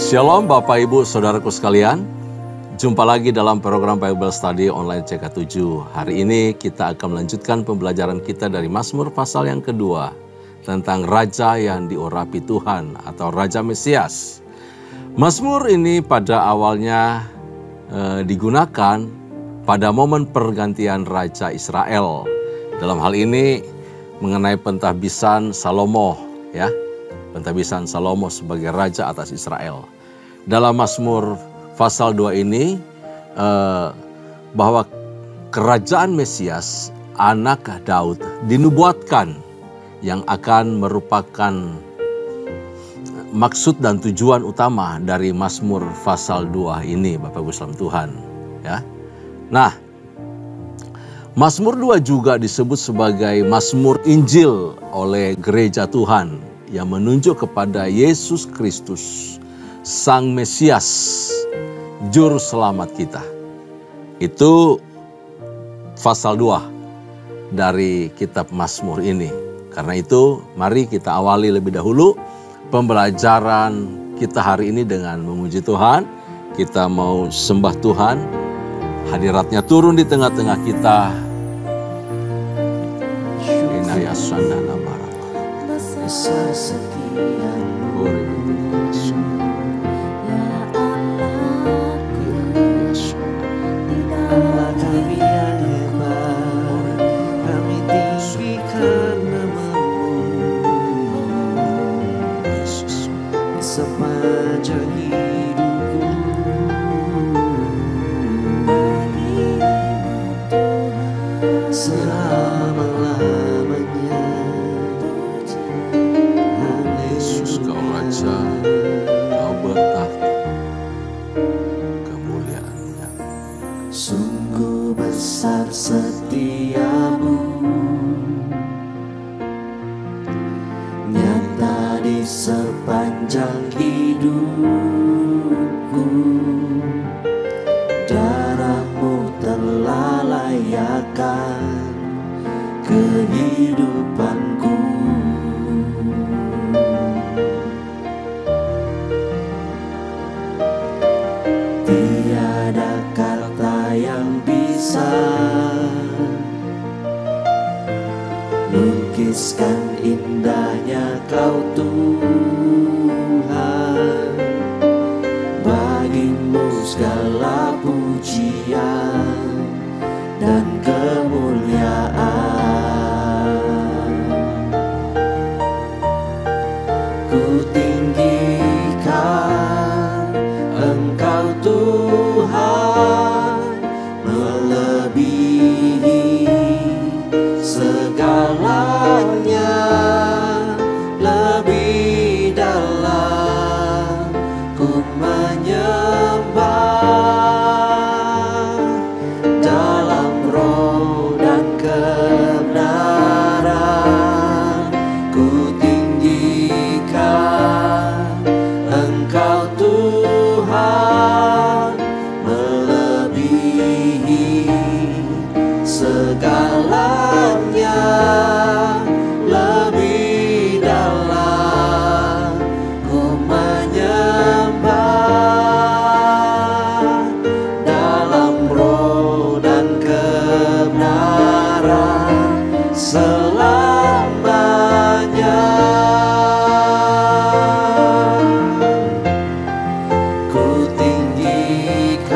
Shalom Bapak Ibu Saudaraku sekalian. Jumpa lagi dalam program Bible Study online CK7. Hari ini kita akan melanjutkan pembelajaran kita dari Mazmur pasal yang kedua tentang Raja yang diurapi Tuhan atau Raja Mesias. Mazmur ini pada awalnya digunakan pada momen pergantian Raja Israel. Dalam hal ini mengenai pentahbisan Salomo, ya, pentahbisan Salomo sebagai raja atas Israel. Dalam Mazmur pasal 2 ini bahwa kerajaan Mesias anak Daud dinubuatkan yang akan merupakan maksud dan tujuan utama dari Mazmur pasal 2 ini, Bapak Ibu salam Tuhan, ya. Nah, Mazmur 2 juga disebut sebagai Mazmur Injil oleh gereja Tuhan yang menunjuk kepada Yesus Kristus, Sang Mesias, Juru Selamat kita. Itu pasal 2 dari kitab Mazmur ini. Karena itu mari kita awali lebih dahulu pembelajaran kita hari ini dengan memuji Tuhan. Kita mau sembah Tuhan, hadiratnya turun di tengah-tengah kita. Inayasandana baraka. Besar setiamu, kami yang hebat, kami tinggikan namamu. Yesus. Sepanjang hidupku, selama-lamanya. Yesus, Kau Raja, Kau bertahta, kemuliaan-Nya. Sungguh besar setiamu, nyata di sepanjang hidupku. Darahmu telah layakkan kehidupanku. Tiada kata yang bisa lukiskan indahnya Kau Tuhan. Bagimu segala pujian dan kemuliaan. Ku tinggikan Engkau Tuhan, melebihi segalanya. Lebih dalam ku menyembah, dalam roh dan kebenaran. Ku tinggikan Engkau Tuhan, melebihi segalanya. Lebih dalam ku menyembah, dalam roh dan kebenaran selamanya. Ku tinggikan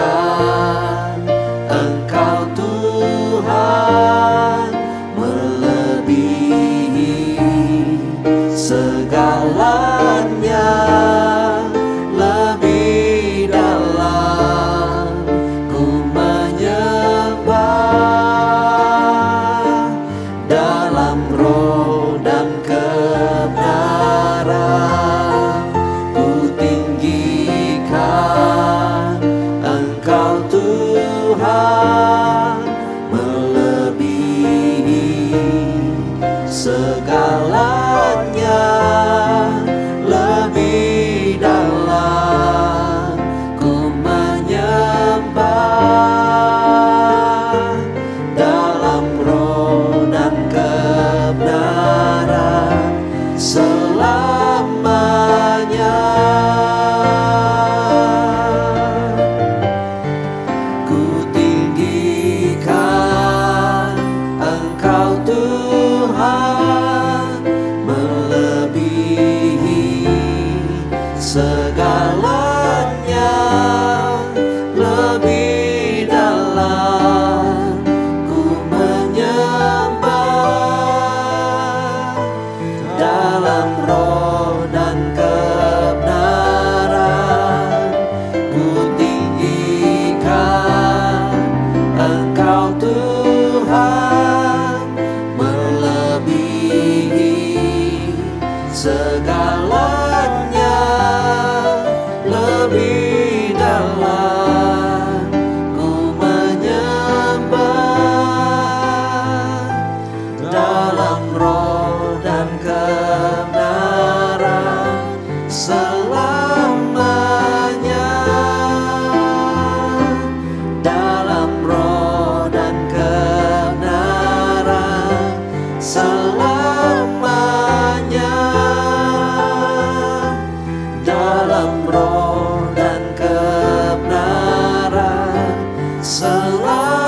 Engkau Tuhan, melebihi segalanya. Lebih dalam ku menyembah, dalam roh dan kebenaran. Ku tinggikan Engkau Tuhan, melebihi segalanya. Lebih dalam ku menyembah, dalam roh dan kebenaran selamanya. selamanya. Dalam roh dan kebenaran selamanya. Dalam roh dan kebenaran selamanya.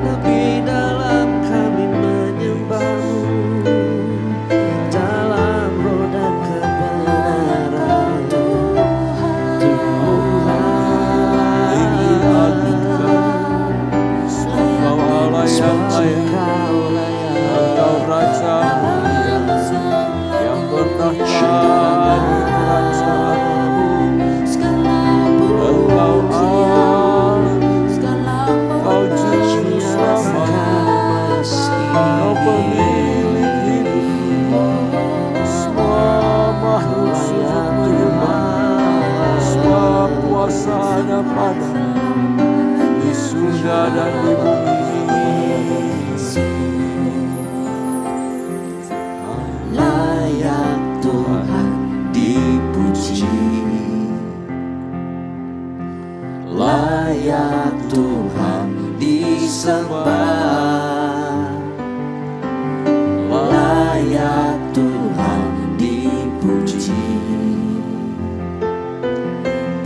Lebih dalam kami menyembah-Mu, dalam roh dan kebenaran Tuhan. Engkau Allah yang layak, Engkau Raja yang bertahta di kerajaan-Mu. Engkau Allah, Engkau Juru Selamat, Engkau pemilik hidup. Semua makhluk sujud menyembah, semua kuasa dan padamu di surga dan di bumi. Layak Tuhan dipuji, layak Tuhan disembah, layak Tuhan dipuji.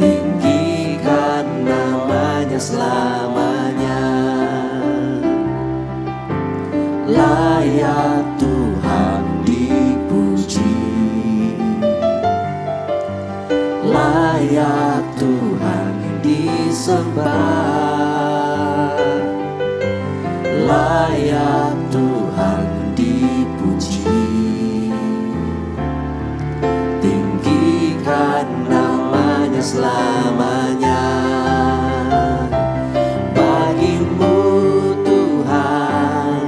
Tinggikan namanya selamanya. Layak Tuhan dipuji, layak Tuhan disembah, layak Tuhan dipuji. Tinggikan namanya selamanya. Bagi-Mu Tuhan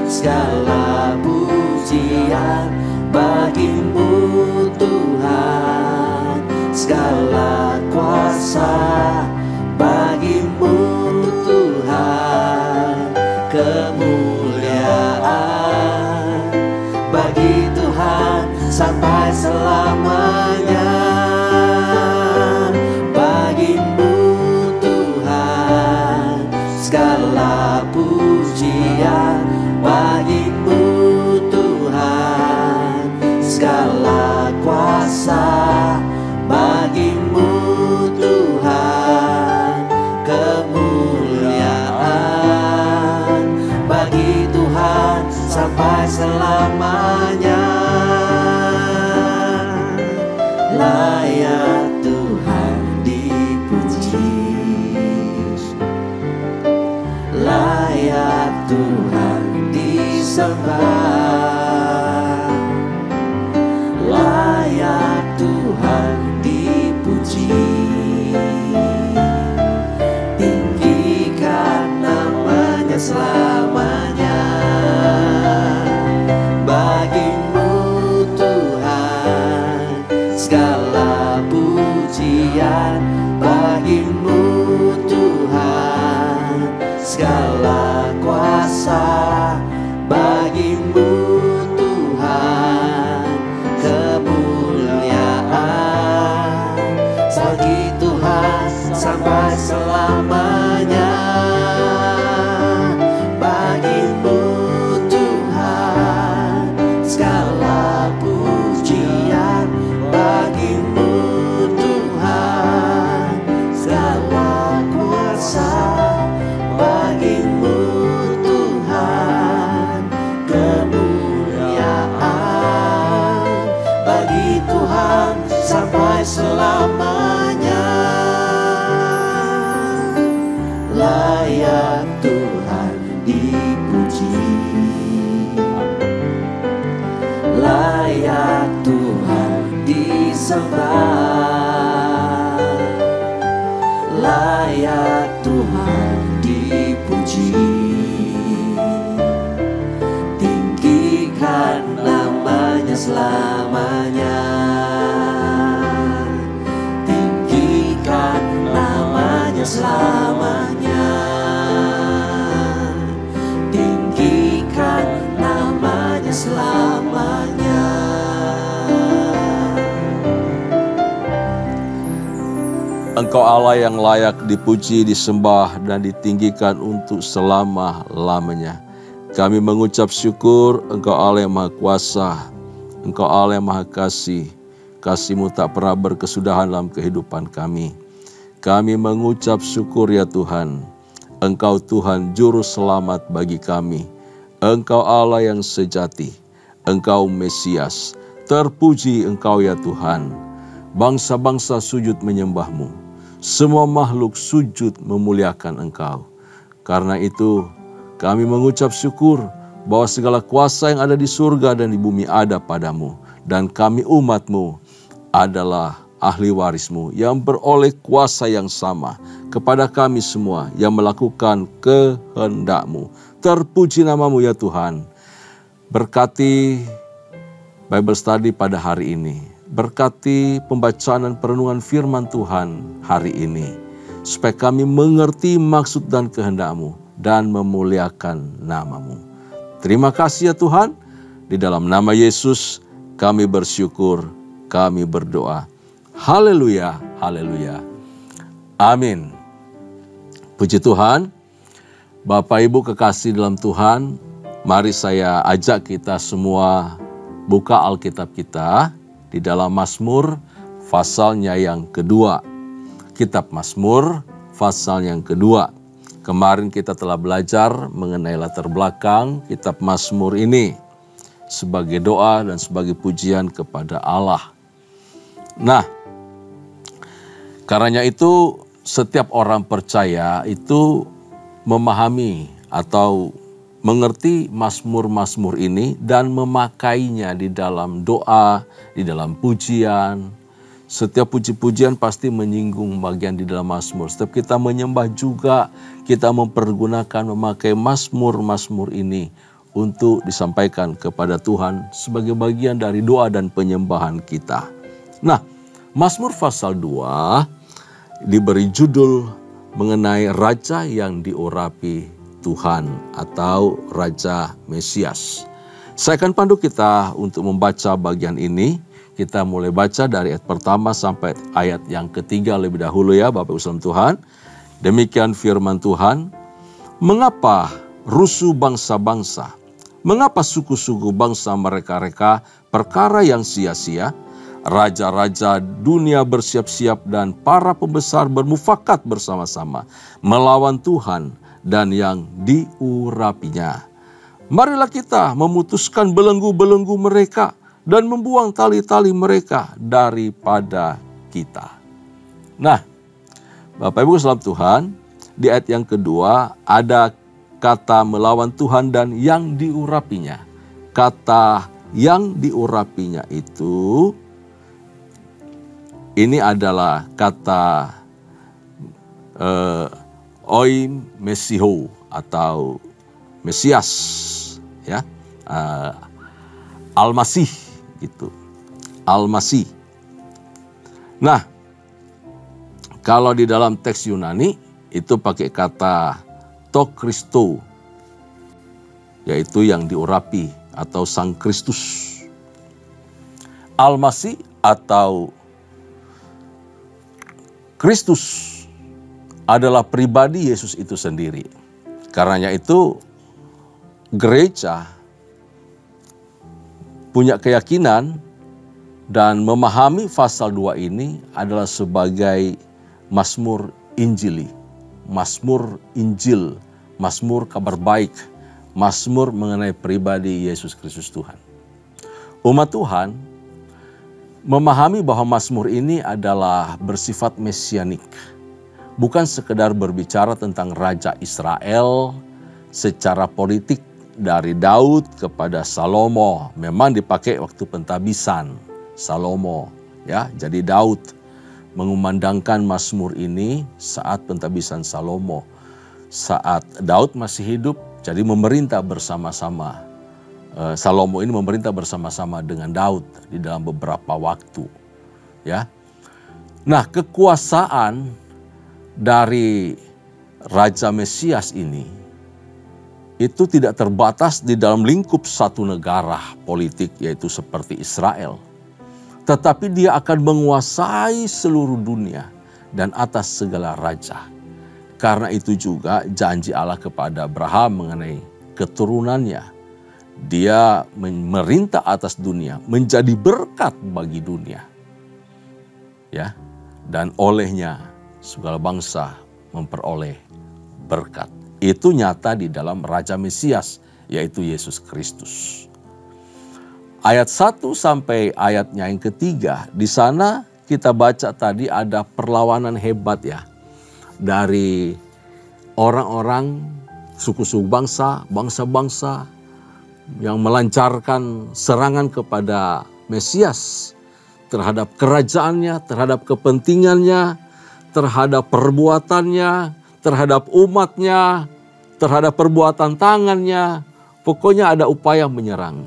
segala pujian, bagi-Mu Tuhan segala kuasa, bagi-Mu Tuhan kemuliaan, bagi Tuhan sampai selamanya. Bagi-Mu Tuhan segala pujian, bagi-Mu Tuhan segala kuasa, bagi-Mu Tuhan kemuliaan, bagi Tuhan sampai selamanya. Layak Tuhan dipuji, layak Tuhan disembah, layak Tuhan dipuji. Tinggikan namanya selamanya. Bagi-Mu Tuhan segala pujian, bagi-Mu Tuhan segala kuasa, bagi-Mu Tuhan kemuliaan, bagi Tuhan sampai selamanya. Bagi-Mu Tuhan segala pujian, bagi-Mu Tuhan segala kuasa, bagi-Mu Tuhan kemuliaan, bagi Tuhan sampai selamanya. Layak Tuhan dipuji, layak Tuhan disembah, layak Tuhan dipuji. Tinggikan namanya selamanya. Tinggikan namanya selamanya. Tinggikan Engkau Allah yang layak dipuji, disembah, dan ditinggikan untuk selama-lamanya. Kami mengucap syukur, Engkau Allah yang Maha Kuasa, Engkau Allah yang Maha Kasih. Kasih-Mu tak pernah berkesudahan dalam kehidupan kami. Kami mengucap syukur ya Tuhan, Engkau Tuhan Juru Selamat bagi kami. Engkau Allah yang sejati, Engkau Mesias. Terpuji Engkau ya Tuhan. Bangsa-bangsa sujud menyembah-Mu. Semua makhluk sujud memuliakan Engkau. Karena itu kami mengucap syukur bahwa segala kuasa yang ada di surga dan di bumi ada padamu. Dan kami umat-Mu adalah ahli waris-Mu yang beroleh kuasa yang sama kepada kami semua yang melakukan kehendak-Mu. Terpuji nama-Mu ya Tuhan. Berkati Bible Study pada hari ini. Berkati pembacaan dan perenungan firman Tuhan hari ini. Supaya kami mengerti maksud dan kehendak-Mu dan memuliakan nama-Mu. Terima kasih ya Tuhan. Di dalam nama Yesus kami bersyukur, kami berdoa. Haleluya, haleluya. Amin. Puji Tuhan. Bapak Ibu kekasih dalam Tuhan, mari saya ajak kita semua buka Alkitab kita di dalam Mazmur pasalnya yang kedua. Kitab Mazmur pasal yang kedua. Kemarin kita telah belajar mengenai latar belakang kitab Mazmur ini sebagai doa dan sebagai pujian kepada Allah. Nah, karenanya itu setiap orang percaya itu memahami atau mengerti Mazmur-Mazmur ini dan memakainya di dalam doa, di dalam pujian. Setiap puji-pujian pasti menyinggung bagian di dalam Mazmur. Setiap kita menyembah juga, kita mempergunakan memakai Mazmur-Mazmur ini untuk disampaikan kepada Tuhan sebagai bagian dari doa dan penyembahan kita. Nah, Mazmur pasal 2 diberi judul mengenai Raja yang diurapi Tuhan atau Raja Mesias. Saya akan pandu kita untuk membaca bagian ini. Kita mulai baca dari ayat pertama sampai ayat yang ketiga lebih dahulu ya Bapak Ibu saudara Tuhan. Demikian firman Tuhan. Mengapa rusuh bangsa-bangsa? Mengapa suku-suku bangsa mereka-reka perkara yang sia-sia? Raja-raja dunia bersiap-siap dan para pembesar bermufakat bersama-sama melawan Tuhan dan yang diurapinya. Marilah kita memutuskan belenggu-belenggu mereka dan membuang tali-tali mereka daripada kita. Nah, Bapak Ibu salam Tuhan, di ayat yang kedua ada kata melawan Tuhan dan yang diurapinya. Kata yang diurapinya itu, ini adalah kata Oim Mesiho atau Mesias, ya, Al-Masih gitu, Al-Masih. Nah, kalau di dalam teks Yunani itu pakai kata to Christo, yaitu yang diurapi atau Sang Kristus. Al-Masih atau Kristus adalah pribadi Yesus itu sendiri. Karenanya itu gereja punya keyakinan dan memahami pasal 2 ini adalah sebagai Mazmur Injili, Mazmur Injil, Mazmur kabar baik, Mazmur mengenai pribadi Yesus Kristus Tuhan. Umat Tuhan memahami bahwa Mazmur ini adalah bersifat mesianik. Bukan sekedar berbicara tentang Raja Israel secara politik dari Daud kepada Salomo. Memang dipakai waktu pentabisan Salomo, ya. Jadi Daud mengumandangkan Mazmur ini saat pentabisan Salomo. Saat Daud masih hidup, jadi memerintah bersama-sama. Salomo ini memerintah bersama-sama dengan Daud di dalam beberapa waktu, ya. Nah, kekuasaan dari Raja Mesias ini itu tidak terbatas di dalam lingkup satu negara politik, yaitu seperti Israel. Tetapi dia akan menguasai seluruh dunia dan atas segala raja. Karena itu juga janji Allah kepada Abraham mengenai keturunannya. Dia memerintah atas dunia, menjadi berkat bagi dunia. Ya, dan olehnya segala bangsa memperoleh berkat. Itu nyata di dalam Raja Mesias, yaitu Yesus Kristus. Ayat 1 sampai ayatnya yang ketiga, di sana kita baca tadi ada perlawanan hebat ya. Dari orang-orang suku-suku bangsa, bangsa-bangsa yang melancarkan serangan kepada Mesias, terhadap kerajaannya, terhadap kepentingannya, terhadap perbuatannya, terhadap umatnya, terhadap perbuatan tangannya. Pokoknya ada upaya menyerang.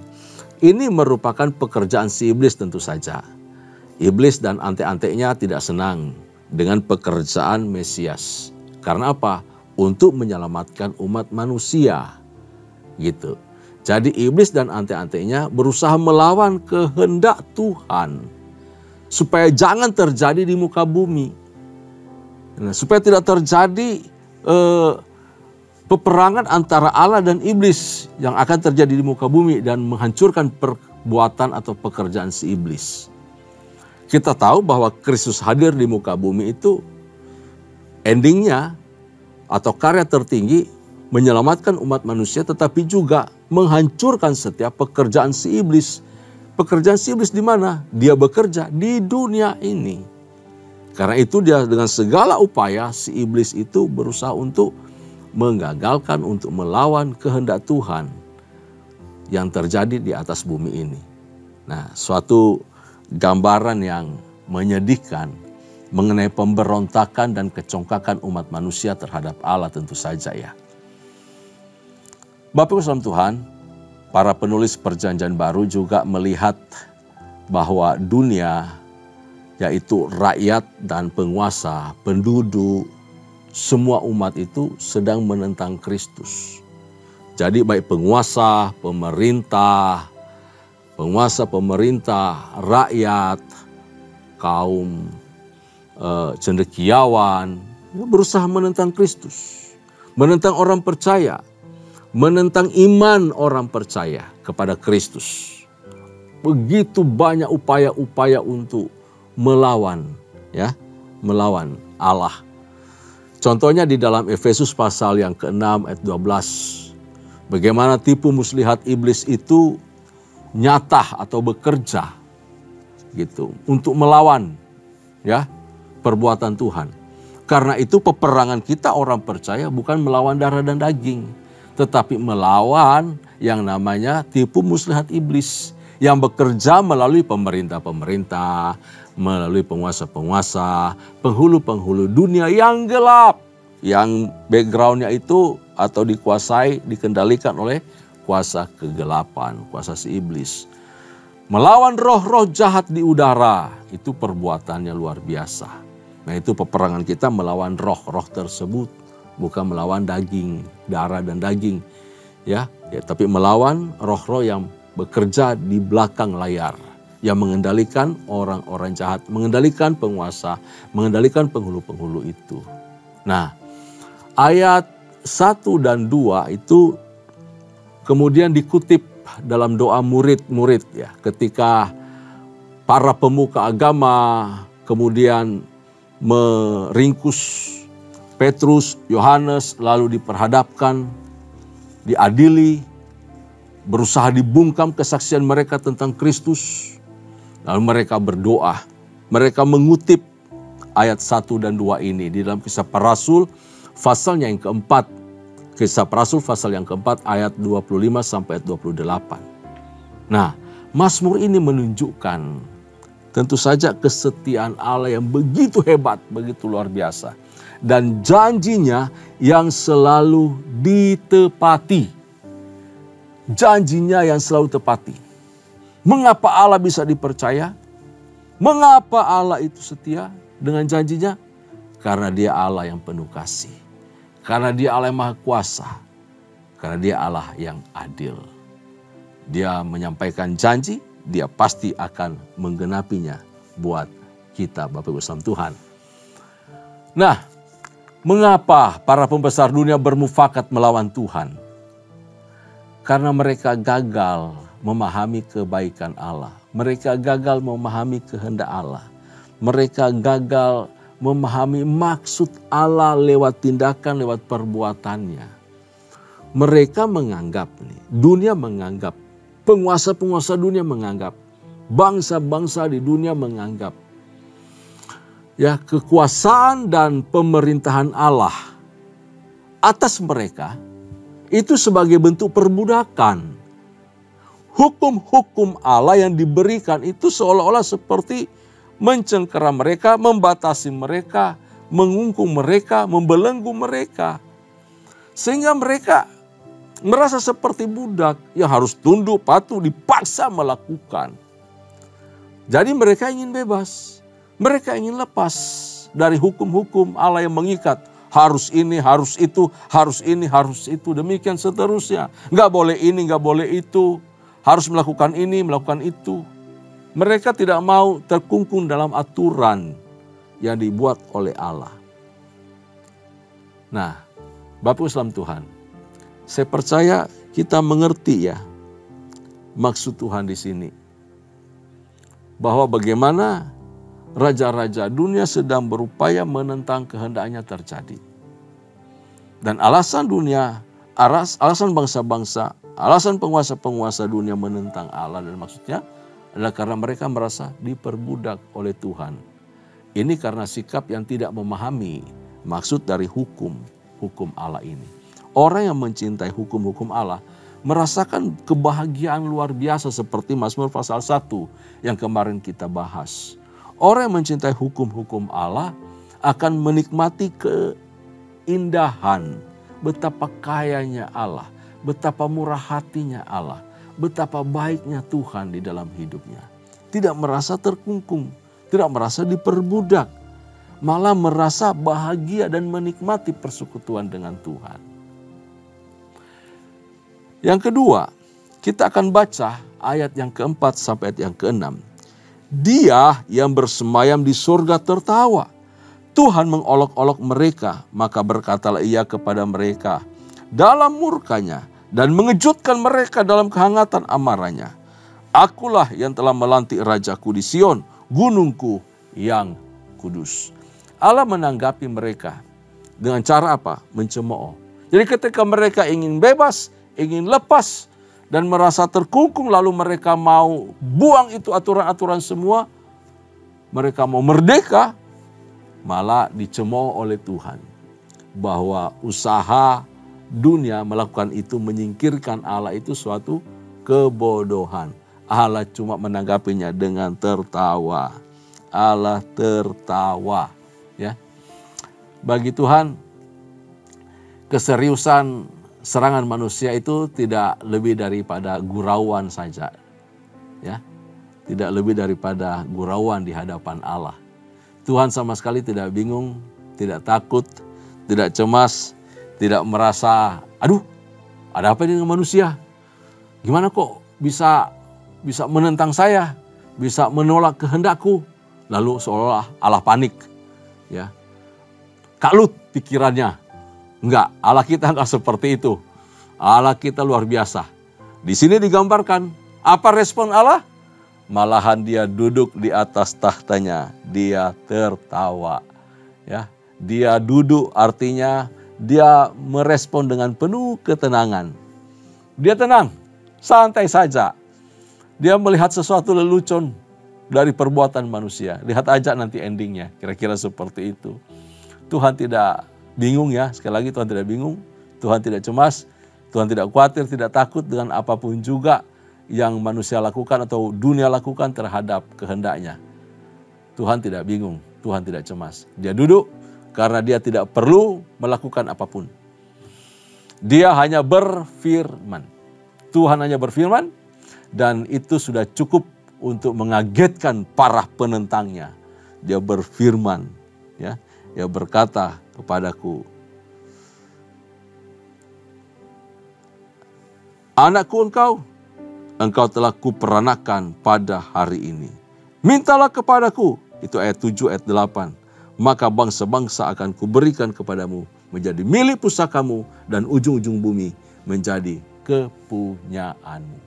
Ini merupakan pekerjaan si iblis tentu saja. Iblis dan ante-antenya tidak senang dengan pekerjaan Mesias. Karena apa? Untuk menyelamatkan umat manusia. Gitu. Jadi iblis dan ante-antenya berusaha melawan kehendak Tuhan. Supaya jangan terjadi di muka bumi. Nah, supaya tidak terjadi peperangan antara Allah dan iblis yang akan terjadi di muka bumi dan menghancurkan perbuatan atau pekerjaan si iblis. Kita tahu bahwa Kristus hadir di muka bumi itu endingnya atau karya tertinggi menyelamatkan umat manusia, tetapi juga menghancurkan setiap pekerjaan si iblis. Pekerjaan si iblis di mana? Dia bekerja di dunia ini. Karena itu dia dengan segala upaya si iblis itu berusaha untuk menggagalkan, untuk melawan kehendak Tuhan yang terjadi di atas bumi ini. Nah, suatu gambaran yang menyedihkan mengenai pemberontakan dan kecongkakan umat manusia terhadap Allah tentu saja ya. Bapak Ibu saudara Tuhan, para penulis Perjanjian Baru juga melihat bahwa dunia, yaitu rakyat dan penguasa, penduduk, semua umat itu sedang menentang Kristus. Jadi baik penguasa, pemerintah, rakyat, kaum cendekiawan, berusaha menentang Kristus, menentang orang percaya, menentang iman orang percaya kepada Kristus. Begitu banyak upaya-upaya untuk melawan Allah. Contohnya di dalam Efesus pasal yang ke-6 ayat 12. Bagaimana tipu muslihat iblis itu nyata atau bekerja gitu untuk melawan perbuatan Tuhan. Karena itu peperangan kita orang percaya bukan melawan darah dan daging, tetapi melawan yang namanya tipu muslihat iblis yang bekerja melalui pemerintah-pemerintah, melalui penguasa-penguasa, penghulu-penghulu dunia yang gelap, yang backgroundnya itu atau dikuasai, dikendalikan oleh kuasa kegelapan, kuasa si iblis. Melawan roh-roh jahat di udara, itu perbuatannya luar biasa. Nah, itu peperangan kita melawan roh-roh tersebut, bukan melawan daging, darah dan daging. Ya, tapi melawan roh-roh yang bekerja di belakang layar, yang mengendalikan orang-orang jahat, mengendalikan penguasa, mengendalikan penghulu-penghulu itu. Nah, ayat 1 dan 2 itu kemudian dikutip dalam doa murid-murid ya, ketika para pemuka agama kemudian meringkus Petrus, Yohanes, lalu diperhadapkan, diadili, berusaha dibungkam kesaksian mereka tentang Kristus. Lalu mereka berdoa, mereka mengutip ayat 1 dan 2 ini di dalam Kisah Para Rasul pasalnya yang keempat. Kisah Para Rasul pasal yang keempat ayat 25 sampai ayat 28. Nah, Mazmur ini menunjukkan tentu saja kesetiaan Allah yang begitu hebat, begitu luar biasa. Dan janjinya yang selalu ditepati. Janjinya yang selalu tepati. Mengapa Allah bisa dipercaya? Mengapa Allah itu setia dengan janjinya? Karena dia Allah yang penuh kasih. Karena dia Allah yang maha kuasa. Karena dia Allah yang adil. Dia menyampaikan janji, dia pasti akan menggenapinya buat kita, Bapak Ibu saudara Tuhan. Nah, mengapa para pembesar dunia bermufakat melawan Tuhan? Karena mereka gagal memahami kebaikan Allah. Mereka gagal memahami kehendak Allah. Mereka gagal memahami maksud Allah lewat tindakan, lewat perbuatannya. Mereka menganggap, dunia menganggap, penguasa-penguasa dunia menganggap, bangsa-bangsa di dunia menganggap, ya, kekuasaan dan pemerintahan Allah atas mereka itu sebagai bentuk perbudakan. Hukum-hukum Allah yang diberikan itu seolah-olah seperti mencengkera mereka, membatasi mereka, mengungkung mereka, membelenggu mereka. Sehingga mereka merasa seperti budak yang harus tunduk, patuh, dipaksa melakukan. Jadi mereka ingin bebas. Mereka ingin lepas dari hukum-hukum Allah yang mengikat. Harus ini, harus itu, harus ini, harus itu. Demikian seterusnya. Nggak boleh ini, nggak boleh itu. Harus melakukan ini, melakukan itu. Mereka tidak mau terkungkung dalam aturan yang dibuat oleh Allah. Nah, Bapak Islam Tuhan, saya percaya kita mengerti ya maksud Tuhan di sini. Bahwa bagaimana raja-raja dunia sedang berupaya menentang kehendaknya terjadi. Dan alasan dunia, alasan bangsa-bangsa, alasan penguasa-penguasa dunia menentang Allah dan maksudnya adalah karena mereka merasa diperbudak oleh Tuhan. Ini karena sikap yang tidak memahami maksud dari hukum Allah ini. Orang yang mencintai hukum-hukum Allah merasakan kebahagiaan luar biasa seperti Mazmur pasal 1 yang kemarin kita bahas. Orang yang mencintai hukum-hukum Allah akan menikmati keindahan, betapa kayanya Allah, betapa murah hatinya Allah, betapa baiknya Tuhan di dalam hidupnya. Tidak merasa terkungkung, tidak merasa diperbudak, malah merasa bahagia dan menikmati persekutuan dengan Tuhan. Yang kedua, kita akan baca ayat yang keempat sampai ayat yang keenam. Dia yang bersemayam di surga tertawa. Tuhan mengolok-olok mereka, maka berkatalah ia kepada mereka dalam murkanya dan mengejutkan mereka dalam kehangatan amarahnya. Akulah yang telah melantik rajaku di Sion, gunungku yang kudus. Allah menanggapi mereka dengan cara apa? Mencemooh. Jadi ketika mereka ingin bebas, ingin lepas dan merasa terkungkung lalu mereka mau buang itu aturan-aturan semua, mereka mau merdeka, malah dicemooh oleh Tuhan. Bahwa usaha dunia melakukan itu menyingkirkan Allah itu suatu kebodohan. Allah cuma menanggapinya dengan tertawa. Allah tertawa. Ya. Bagi Tuhan keseriusan serangan manusia itu tidak lebih daripada gurauan saja. Ya. Tidak lebih daripada gurauan di hadapan Allah. Tuhan sama sekali tidak bingung, tidak takut, tidak cemas, tidak merasa, aduh ada apa dengan manusia? Gimana kok bisa menentang saya, bisa menolak kehendakku? Lalu seolah Allah panik. Ya. Kalut pikirannya. Enggak, Allah kita enggak seperti itu. Allah kita luar biasa. Di sini digambarkan apa respon Allah? Malahan dia duduk di atas tahtanya, dia tertawa. Ya, dia duduk artinya dia merespon dengan penuh ketenangan. Dia tenang, santai saja. Dia melihat sesuatu lelucon dari perbuatan manusia. Lihat aja nanti endingnya, kira-kira seperti itu. Tuhan tidak bingung ya, sekali lagi Tuhan tidak bingung, Tuhan tidak cemas, Tuhan tidak khawatir, tidak takut dengan apapun juga yang manusia lakukan atau dunia lakukan terhadap kehendaknya. Tuhan tidak bingung, Tuhan tidak cemas. Dia duduk karena dia tidak perlu melakukan apapun. Dia hanya berfirman. Tuhan hanya berfirman dan itu sudah cukup untuk mengagetkan para penentangnya. Dia berfirman, ya, dia berkata kepadaku, anakku engkau telah kuperanakan pada hari ini. Mintalah kepadaku, itu ayat 7, ayat 8. maka bangsa-bangsa akan kuberikan kepadamu menjadi milik pusakamu dan ujung-ujung bumi menjadi kepunyaanmu.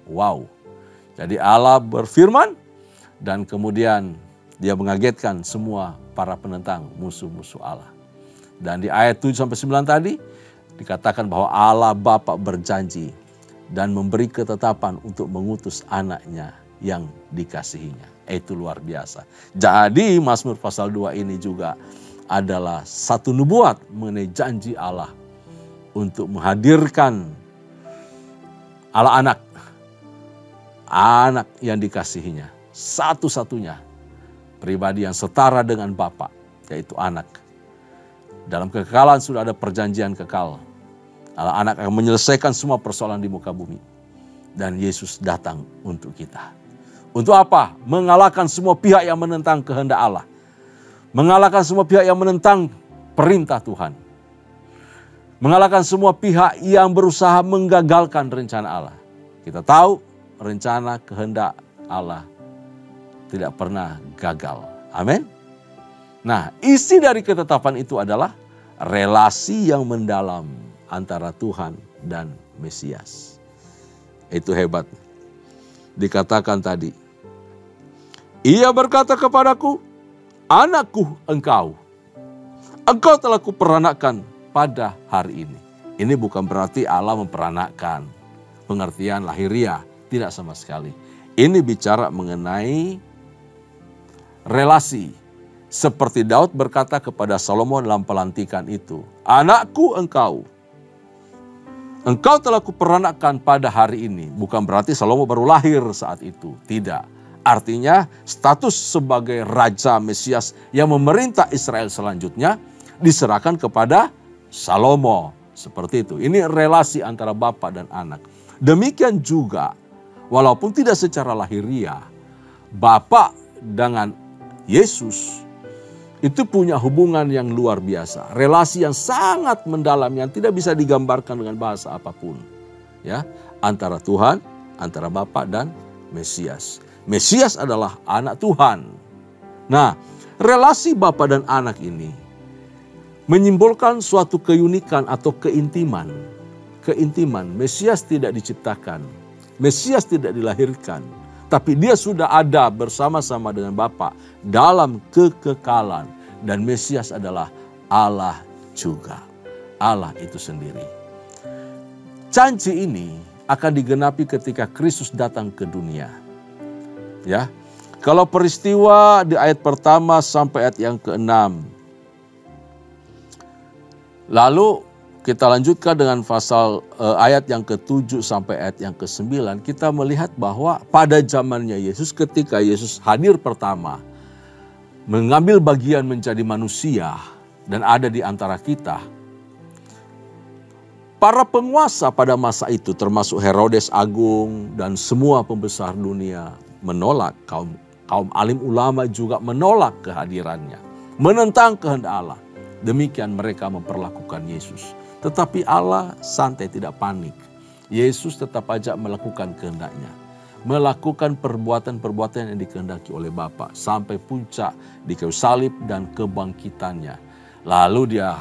Wow. Jadi Allah berfirman dan kemudian dia mengagetkan semua para penentang musuh-musuh Allah. Dan di ayat 7-9 tadi dikatakan bahwa Allah Bapa berjanji dan memberi ketetapan untuk mengutus anaknya yang dikasihinya. Itu luar biasa. Jadi Mazmur pasal 2 ini juga adalah satu nubuat mengenai janji Allah untuk menghadirkan Allah anak yang dikasihinya. Satu-satunya pribadi yang setara dengan Bapa, yaitu anak. Dalam kekekalan sudah ada perjanjian kekal. Allah anak akan menyelesaikan semua persoalan di muka bumi. Dan Yesus datang untuk kita. Untuk apa? Mengalahkan semua pihak yang menentang kehendak Allah. Mengalahkan semua pihak yang menentang perintah Tuhan. Mengalahkan semua pihak yang berusaha menggagalkan rencana Allah. Kita tahu rencana kehendak Allah tidak pernah gagal. Amin. Nah, isi dari ketetapan itu adalah relasi yang mendalam antara Tuhan dan Mesias. Itu hebat. Dikatakan tadi, Ia berkata kepadaku, anakku engkau telah kuperanakkan pada hari ini. Ini bukan berarti Allah memperanakkan pengertian lahiriah, tidak sama sekali. Ini bicara mengenai relasi. Seperti Daud berkata kepada Salomo dalam pelantikan itu, anakku engkau telah kuperanakkan pada hari ini. Bukan berarti Salomo baru lahir saat itu, tidak. Artinya status sebagai Raja Mesias yang memerintah Israel selanjutnya diserahkan kepada Salomo. Seperti itu. Ini relasi antara Bapa dan anak. Demikian juga walaupun tidak secara lahiriah, Bapa dengan Yesus itu punya hubungan yang luar biasa. Relasi yang sangat mendalam yang tidak bisa digambarkan dengan bahasa apapun. Ya, antara Tuhan, antara Bapa dan Mesias. Mesias adalah anak Tuhan. Nah, relasi Bapa dan anak ini menyimbolkan suatu keunikan atau keintiman. Keintiman, Mesias tidak diciptakan, Mesias tidak dilahirkan, tapi dia sudah ada bersama-sama dengan Bapa dalam kekekalan. Dan Mesias adalah Allah juga, Allah itu sendiri. Janji ini akan digenapi ketika Kristus datang ke dunia. Ya, kalau peristiwa di ayat pertama sampai ayat yang ke-6. Lalu kita lanjutkan dengan pasal ayat yang ke-7 sampai ayat yang ke-9. Kita melihat bahwa pada zamannya Yesus, ketika Yesus hadir pertama, mengambil bagian menjadi manusia dan ada di antara kita, para penguasa pada masa itu termasuk Herodes Agung dan semua pembesar dunia menolak, kaum alim ulama juga menolak kehadirannya, menentang kehendak Allah. Demikian mereka memperlakukan Yesus. Tetapi Allah santai, tidak panik. Yesus tetap aja melakukan kehendaknya. Melakukan perbuatan-perbuatan yang dikehendaki oleh Bapa sampai puncak di kayu salib dan kebangkitannya. Lalu dia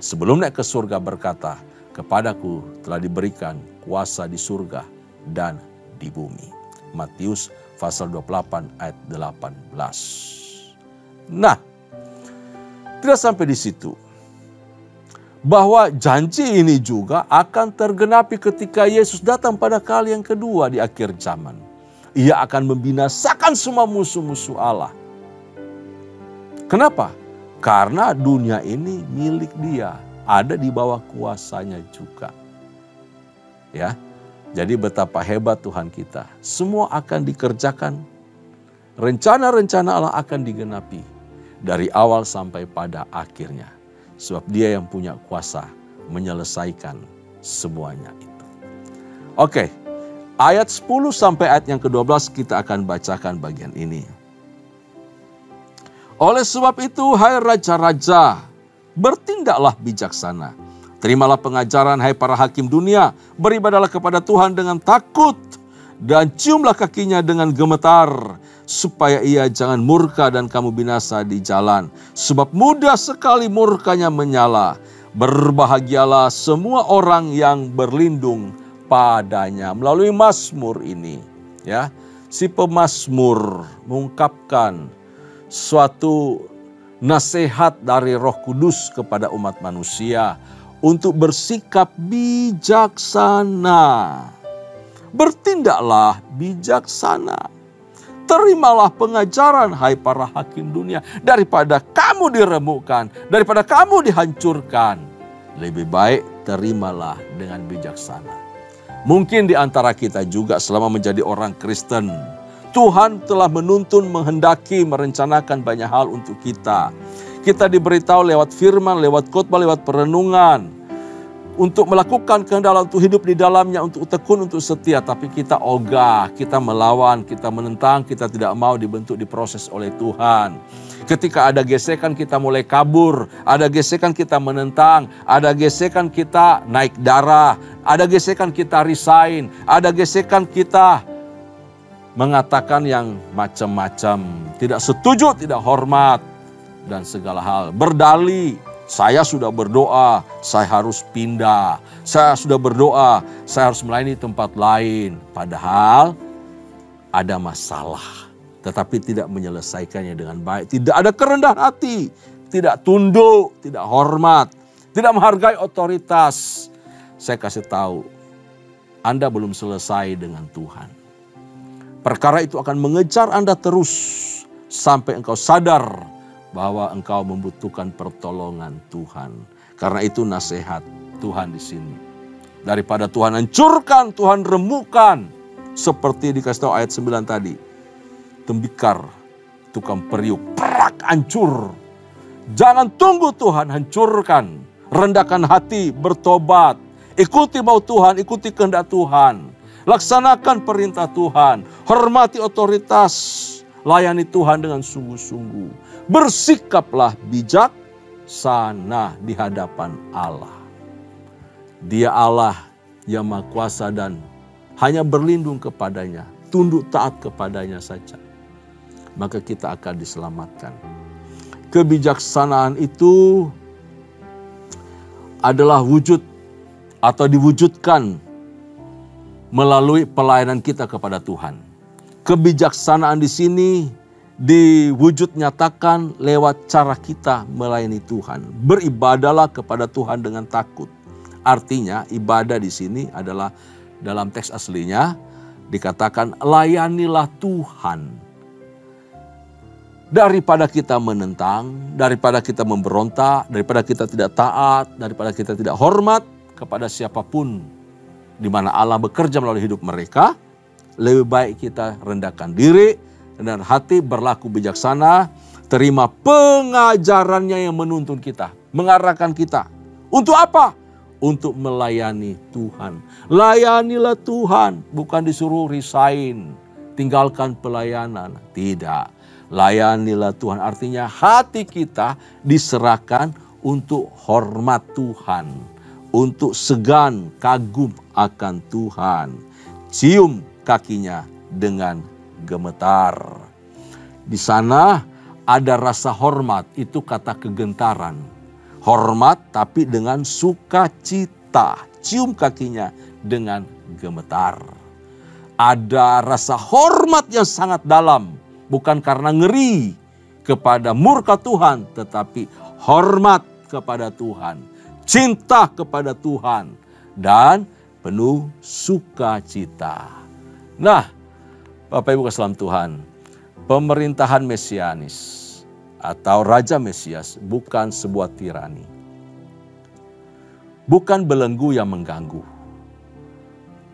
sebelum naik ke surga berkata, kepadaku telah diberikan kuasa di surga dan di bumi. Matius pasal 28 ayat 18. Nah, tidak sampai di situ. Bahwa janji ini juga akan tergenapi ketika Yesus datang pada kali yang kedua di akhir zaman. Ia akan membinasakan semua musuh-musuh Allah. Kenapa? Karena dunia ini milik Dia, ada di bawah kuasanya juga. Ya. Jadi betapa hebat Tuhan kita. Semua akan dikerjakan. Rencana-rencana Allah akan digenapi. Dari awal sampai pada akhirnya. Sebab Dia yang punya kuasa menyelesaikan semuanya itu. Oke, ayat 10 sampai ayat yang ke-12 kita akan bacakan bagian ini. Oleh sebab itu, hai raja-raja, bertindaklah bijaksana. Terimalah pengajaran, hai para hakim dunia. Beribadalah kepada Tuhan dengan takut dan ciumlah kakinya dengan gemetar, supaya ia jangan murka dan kamu binasa di jalan. Sebab mudah sekali murkanya menyala. Berbahagialah semua orang yang berlindung padanya. Melalui Mazmur ini, ya, si pemazmur mengungkapkan suatu nasihat dari Roh Kudus kepada umat manusia untuk bersikap bijaksana. Bertindaklah bijaksana. Terimalah pengajaran, hai para hakim dunia, daripada kamu diremukkan, daripada kamu dihancurkan. Lebih baik terimalah dengan bijaksana. Mungkin di antara kita juga selama menjadi orang Kristen, Tuhan telah menuntun, menghendaki, merencanakan banyak hal untuk kita. Kita diberitahu lewat firman, lewat khotbah, lewat perenungan, untuk melakukan kehendak Allah, untuk hidup di dalamnya, untuk tekun, untuk setia. Tapi kita ogah, kita melawan, kita menentang, kita tidak mau dibentuk, diproses oleh Tuhan. Ketika ada gesekan kita mulai kabur, ada gesekan kita menentang, ada gesekan kita naik darah, ada gesekan kita resign, ada gesekan kita mengatakan yang macam-macam, tidak setuju, tidak hormat, dan segala hal. Berdalih, saya sudah berdoa, saya harus pindah. Saya sudah berdoa, saya harus melayani tempat lain. Padahal ada masalah, tetapi tidak menyelesaikannya dengan baik. Tidak ada kerendahan hati, tidak tunduk, tidak hormat, tidak menghargai otoritas. Saya kasih tahu, Anda belum selesai dengan Tuhan. Perkara itu akan mengejar Anda terus sampai engkau sadar bahwa engkau membutuhkan pertolongan Tuhan. Karena itu nasihat Tuhan di sini. Daripada Tuhan hancurkan, Tuhan remukkan. Seperti dikasih tahu ayat 9 tadi. Tembikar, tukang periuk, perak, hancur. Jangan tunggu Tuhan hancurkan. Rendahkan hati, bertobat. Ikuti mau Tuhan, ikuti kehendak Tuhan. Laksanakan perintah Tuhan. Hormati otoritas. Layani Tuhan dengan sungguh-sungguh. Bersikaplah bijaksana di hadapan Allah. Dia Allah yang Maha Kuasa dan hanya berlindung kepadanya. Tunduk taat kepadanya saja. Maka kita akan diselamatkan. Kebijaksanaan itu adalah wujud atau diwujudkan melalui pelayanan kita kepada Tuhan. Kebijaksanaan di sini diwujud nyatakan lewat cara kita melayani Tuhan. Beribadahlah kepada Tuhan dengan takut. Artinya ibadah di sini adalah dalam teks aslinya dikatakan layanilah Tuhan. Daripada kita menentang, daripada kita memberontak, daripada kita tidak taat, daripada kita tidak hormat kepada siapapun di mana Allah bekerja melalui hidup mereka, lebih baik kita rendahkan diri dan hati, berlaku bijaksana, terima pengajarannya yang menuntun kita, mengarahkan kita. Untuk apa? Untuk melayani Tuhan. Layanilah Tuhan, bukan disuruh resign, tinggalkan pelayanan. Tidak, layanilah Tuhan. Artinya hati kita diserahkan untuk hormat Tuhan, untuk segan, kagum akan Tuhan. Cium kakinya dengan gemetar. Di sana ada rasa hormat, itu kata kegentaran. Hormat tapi dengan sukacita. Cium kakinya dengan gemetar. Ada rasa hormat yang sangat dalam. Bukan karena ngeri kepada murka Tuhan, tetapi hormat kepada Tuhan. Cinta kepada Tuhan. Dan penuh sukacita. Nah, Bapak Ibu kasih dalam Tuhan, pemerintahan mesianis atau Raja Mesias bukan sebuah tirani. Bukan belenggu yang mengganggu.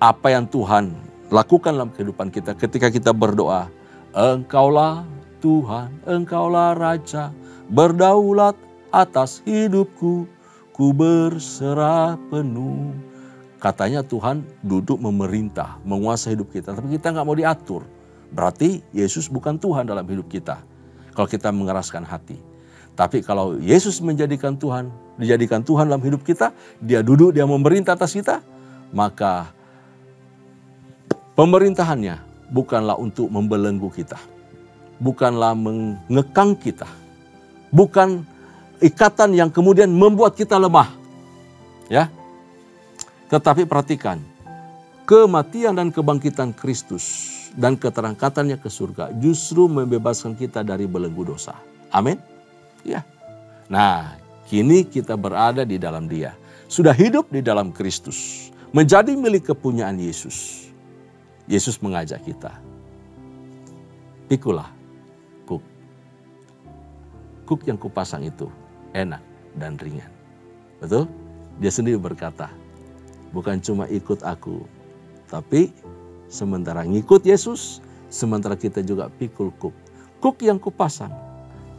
Apa yang Tuhan lakukan dalam kehidupan kita ketika kita berdoa, Engkaulah Tuhan, Engkaulah Raja, berdaulat atas hidupku, ku berserah penuh. Katanya Tuhan duduk memerintah, menguasai hidup kita. Tapi kita nggak mau diatur. Berarti Yesus bukan Tuhan dalam hidup kita. Kalau kita mengeraskan hati. Tapi kalau Yesus dijadikan Tuhan dalam hidup kita, dia duduk, dia memerintah atas kita. Maka Pemerintahannya bukanlah untuk membelenggu kita, bukanlah mengekang kita, bukan ikatan yang kemudian membuat kita lemah. Ya. Tetapi perhatikan, kematian dan kebangkitan Kristus dan keterangkatannya ke surga justru membebaskan kita dari belenggu dosa. Amin. Ya. Nah, kini kita berada di dalam Dia, sudah hidup di dalam Kristus, menjadi milik kepunyaan Yesus. Yesus mengajak kita, pikulah kuk. Kuk yang kupasang itu enak dan ringan. Betul? Dia sendiri berkata, bukan cuma ikut aku, tapi sementara ngikut Yesus, sementara kita juga pikul kuk. Kuk yang kupasang,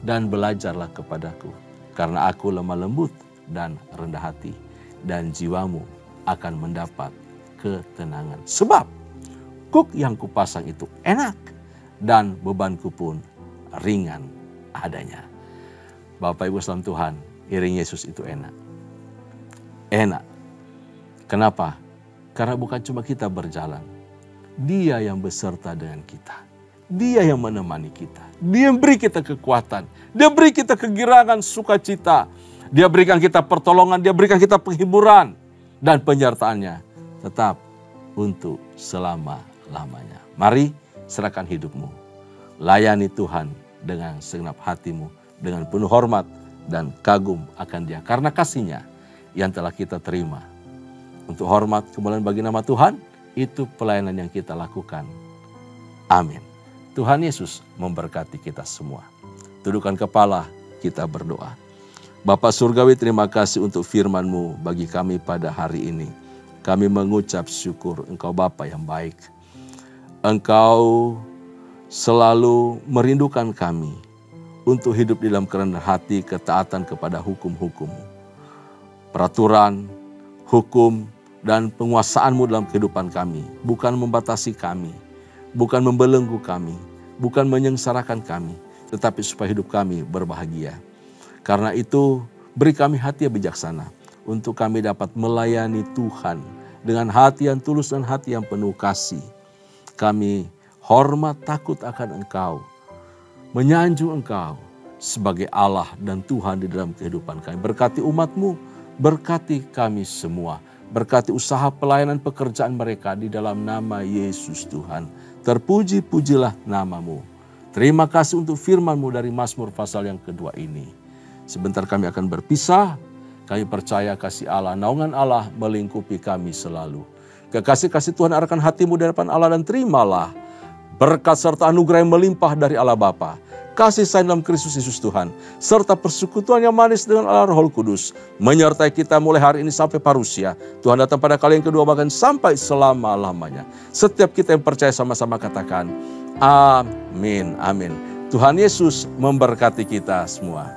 dan belajarlah kepadaku, karena aku lemah lembut dan rendah hati, dan jiwamu akan mendapat ketenangan. Sebab kuk yang kupasang itu enak, dan bebanku pun ringan adanya. Bapak Ibu saudara Tuhan, iring Yesus itu enak. Enak. Kenapa? Karena bukan cuma kita berjalan, Dia yang beserta dengan kita. Dia yang menemani kita. Dia yang beri kita kekuatan. Dia beri kita kegirangan, sukacita. Dia berikan kita pertolongan, Dia berikan kita penghiburan. Dan penyertaannya tetap untuk selama-lamanya. Mari serahkan hidupmu. Layani Tuhan dengan segenap hatimu, dengan penuh hormat dan kagum akan Dia. Karena kasih-Nya yang telah kita terima. Untuk hormat kemuliaan bagi nama Tuhan, itu pelayanan yang kita lakukan. Amin. Tuhan Yesus memberkati kita semua. Tundukkan kepala, kita berdoa. Bapa Surgawi, terima kasih untuk firman-Mu bagi kami pada hari ini. Kami mengucap syukur, Engkau Bapa yang baik. Engkau selalu merindukan kami untuk hidup di dalam kerendahan hati, ketaatan kepada hukum-hukum-Mu. Peraturan, hukum, dan penguasaan-Mu dalam kehidupan kami. Bukan membatasi kami, bukan membelenggu kami, bukan menyengsarakan kami, tetapi supaya hidup kami berbahagia. Karena itu, beri kami hati yang bijaksana untuk kami dapat melayani Tuhan dengan hati yang tulus dan hati yang penuh kasih. Kami hormat takut akan Engkau, menyanjung Engkau sebagai Allah dan Tuhan di dalam kehidupan kami. Berkati umat-Mu, berkati kami semua. Berkati usaha pelayanan pekerjaan mereka di dalam nama Yesus Tuhan. Terpuji-pujilah nama-Mu. Terima kasih untuk firman-Mu dari Mazmur pasal yang kedua ini. Sebentar kami akan berpisah. Kami percaya kasih Allah, naungan Allah melingkupi kami selalu. Kekasih-kasih Tuhan arahkan hatimu di hadapan Allah dan terimalah berkat serta anugerah yang melimpah dari Allah Bapa, kasih sayang dalam Kristus Yesus Tuhan, serta persekutuan yang manis dengan Allah Roh Kudus, menyertai kita mulai hari ini sampai parusia. Tuhan datang pada kali yang kedua bahkan sampai selama-lamanya. Setiap kita yang percaya sama-sama katakan, amin, amin. Tuhan Yesus memberkati kita semua.